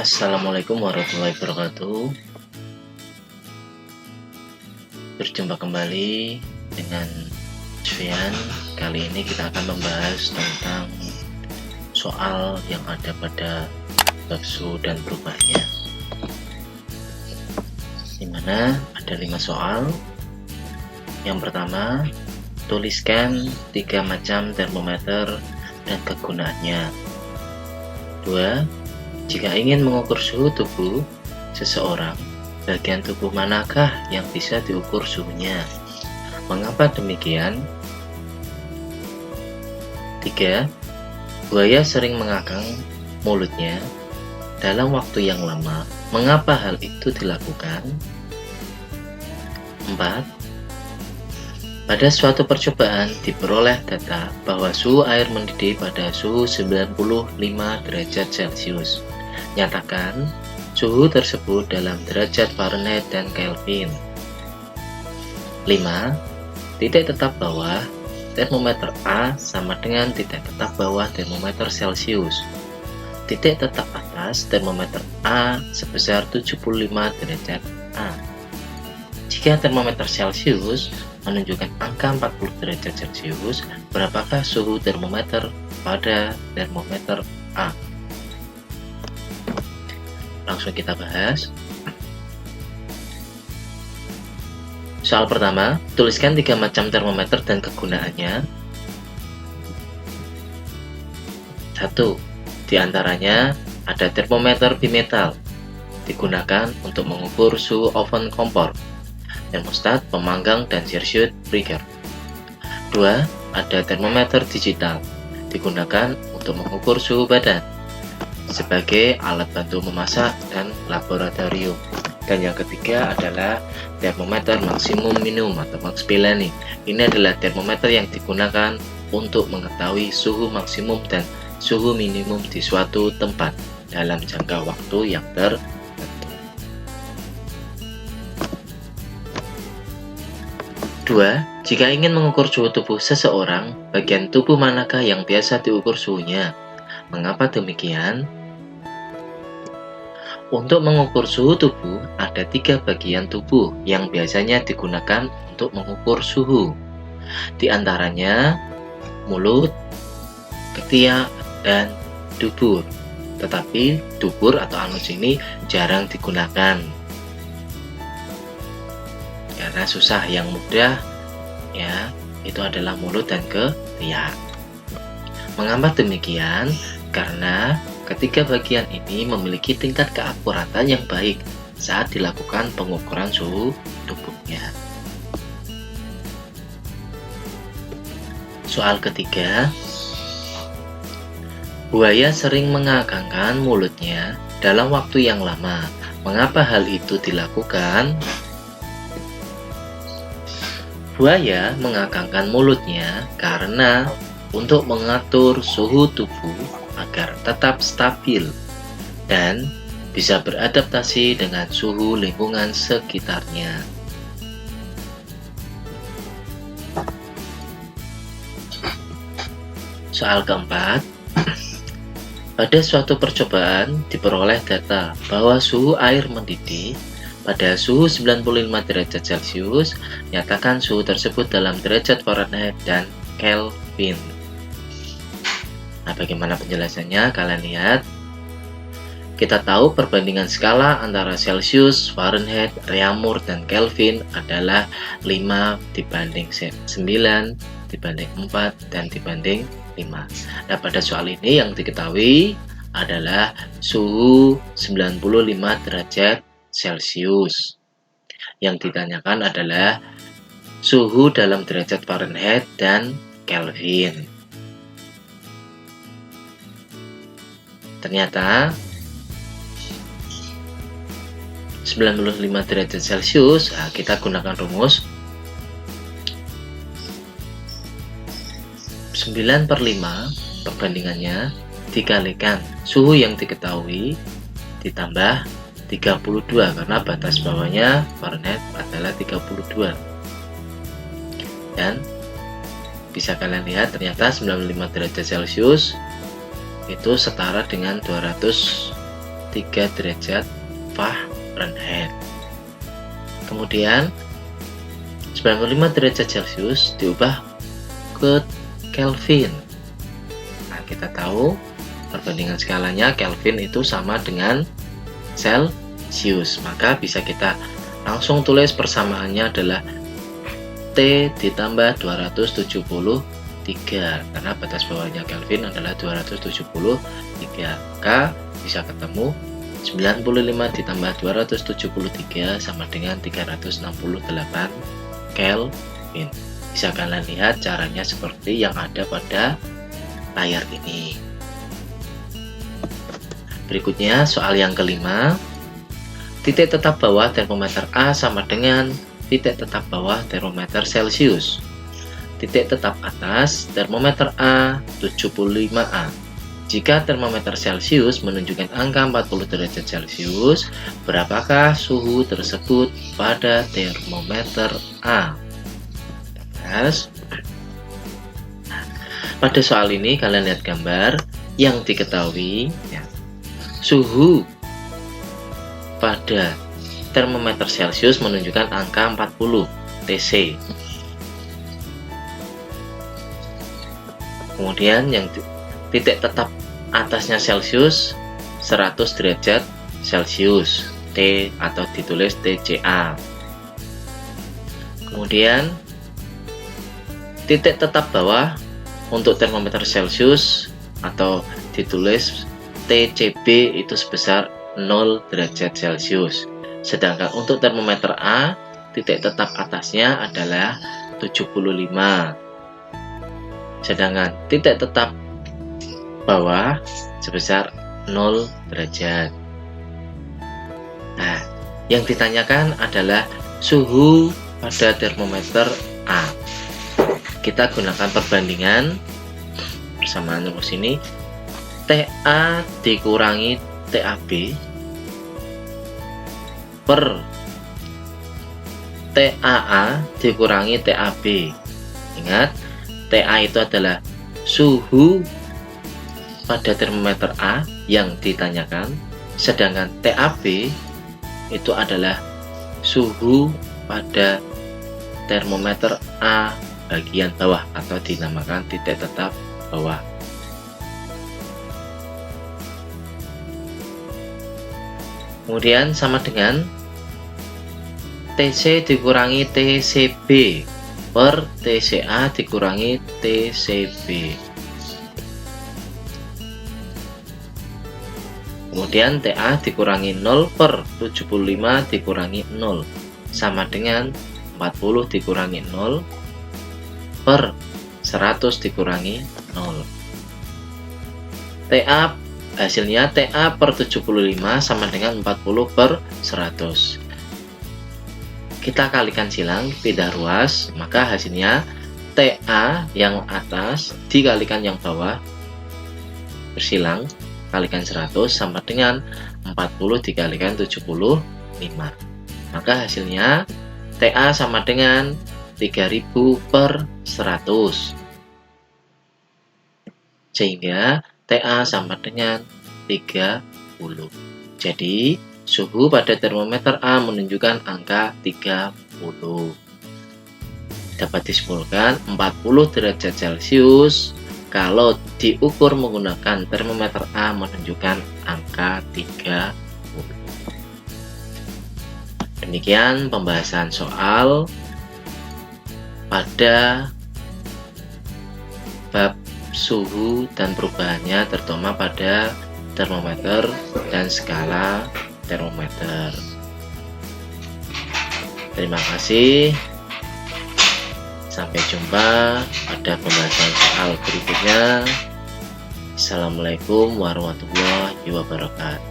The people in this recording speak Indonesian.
Assalamualaikum warahmatullahi wabarakatuh. Berjumpa kembali dengan Sufyan. Kali ini kita akan membahas tentang soal yang ada pada bab suhu dan berubahnya, dimana ada 5 soal. Yang pertama, tuliskan 3 macam termometer dan kegunaannya. 2. Jika ingin mengukur suhu tubuh seseorang, bagian tubuh manakah yang bisa diukur suhunya? Mengapa demikian? 3. Buaya sering mengangkat mulutnya dalam waktu yang lama. Mengapa hal itu dilakukan? 4. Pada suatu percobaan diperoleh data bahwa suhu air mendidih pada suhu 95 derajat Celcius. Nyatakan suhu tersebut dalam derajat Fahrenheit dan Kelvin. 5. Titik tetap bawah termometer A sama dengan titik tetap bawah termometer Celcius. Titik tetap atas termometer A sebesar 75 derajat A. Jika termometer Celcius menunjukkan angka 40 derajat Celcius, berapakah suhu termometer pada termometer A? Langsung kita bahas. Soal pertama, tuliskan 3 macam termometer dan kegunaannya. 1. Di antaranya ada termometer bimetal, digunakan untuk mengukur suhu oven kompor, termostat pemanggang, dan circuit breaker. 2. Ada termometer digital, digunakan untuk mengukur suhu badan sebagai alat bantu memasak dan laboratorium. Dan yang ketiga adalah termometer maksimum minimum atau max Pileni. Ini adalah termometer yang digunakan untuk mengetahui suhu maksimum dan suhu minimum di suatu tempat dalam jangka waktu yang tertentu. 2. Jika ingin mengukur suhu tubuh seseorang, bagian tubuh manakah yang biasa diukur suhunya? Mengapa demikian? Untuk mengukur suhu tubuh, ada 3 bagian tubuh yang biasanya digunakan untuk mengukur suhu. Di antaranya mulut, ketiak, dan dubur. Tetapi dubur atau anus ini jarang digunakan karena susah. Yang mudah ya itu adalah mulut dan ketiak. Mengapa demikian? Karena ketiga bagian ini memiliki tingkat keakuratan yang baik saat dilakukan pengukuran suhu tubuhnya. Soal ketiga, buaya sering mengangkangkan mulutnya dalam waktu yang lama. Mengapa hal itu dilakukan? Buaya mengangkangkan mulutnya karena untuk mengatur suhu tubuh agar tetap stabil dan bisa beradaptasi dengan suhu lingkungan sekitarnya. Soal keempat, pada suatu percobaan diperoleh data bahwa suhu air mendidih pada suhu 95 derajat Celcius. Nyatakan suhu tersebut dalam derajat Fahrenheit dan Kelvin. Nah, bagaimana penjelasannya? Kalian lihat. Kita tahu perbandingan skala antara Celcius, Fahrenheit, Reaumur, dan Kelvin adalah 5 dibanding 9, dibanding 4, dan dibanding 5. Nah, pada soal ini yang diketahui adalah suhu 95 derajat Celcius. Yang ditanyakan adalah suhu dalam derajat Fahrenheit dan Kelvin. Ternyata 95 derajat Celcius, kita gunakan rumus 9/5 perbandingannya dikalikan suhu yang diketahui ditambah 32, karena batas bawahnya Fahrenheit adalah 32. Dan bisa kalian lihat ternyata 95 derajat Celcius itu setara dengan 200 3 derajat Fahrenheit. Kemudian 95 derajat Celcius diubah ke Kelvin. Nah, kita tahu perbandingan skalanya Kelvin itu sama dengan Celcius, maka bisa kita langsung tulis persamaannya adalah T ditambah 273, karena batas bawahnya Kelvin adalah 273, maka bisa ketemu 95 ditambah 273 sama dengan 368 Kelvin. Bisa kalian lihat caranya seperti yang ada pada layar ini. Berikutnya soal yang kelima. Titik tetap bawah termometer A sama dengan titik tetap bawah termometer Celcius. Titik tetap atas termometer A 75A. Jika termometer Celcius menunjukkan angka 40 derajat Celcius, berapakah suhu tersebut pada termometer A? Yes. Pada soal ini kalian lihat gambar yang diketahui ya, suhu pada termometer Celcius menunjukkan angka 40 TC. Kemudian yang titik tetap atasnya Celcius 100 derajat Celcius, T atau ditulis TCA. Kemudian titik tetap bawah untuk termometer Celcius atau ditulis TCB itu sebesar 0 derajat Celcius. Sedangkan untuk termometer A, titik tetap atasnya adalah 75. Sedangkan titik tetap bawah sebesar 0 derajat. Nah, yang ditanyakan adalah suhu pada termometer A. Kita gunakan perbandingan persamaan rumus ini. TA dikurangi TAB per TAA dikurangi TAB. Ingat, TA itu adalah suhu pada termometer A yang ditanyakan, sedangkan TAB itu adalah suhu pada termometer A bagian bawah atau dinamakan titik tetap bawah. Kemudian sama dengan TC dikurangi TCB per TCA dikurangi TCB. Kemudian TA dikurangi 0 per 75 dikurangi 0 sama dengan 40 dikurangi 0 per 100 dikurangi 0. TA hasilnya TA per 75 sama dengan 40 per 100. Kita kalikan silang, pindah ruas, maka hasilnya TA yang atas dikalikan yang bawah, bersilang, kalikan 100 sama dengan 40 dikalikan 75. Maka hasilnya TA sama dengan 3000 per 100. Sehingga TA sama dengan 30. Jadi suhu pada termometer A menunjukkan angka 30. Dapat disimpulkan 40 derajat Celcius kalau diukur menggunakan termometer A menunjukkan angka 30. Demikian pembahasan soal pada bab suhu dan perubahannya, terutama pada termometer dan skala termometer. Terima kasih. Sampai jumpa pada pembahasan soal berikutnya. Assalamualaikum warahmatullahi wabarakatuh.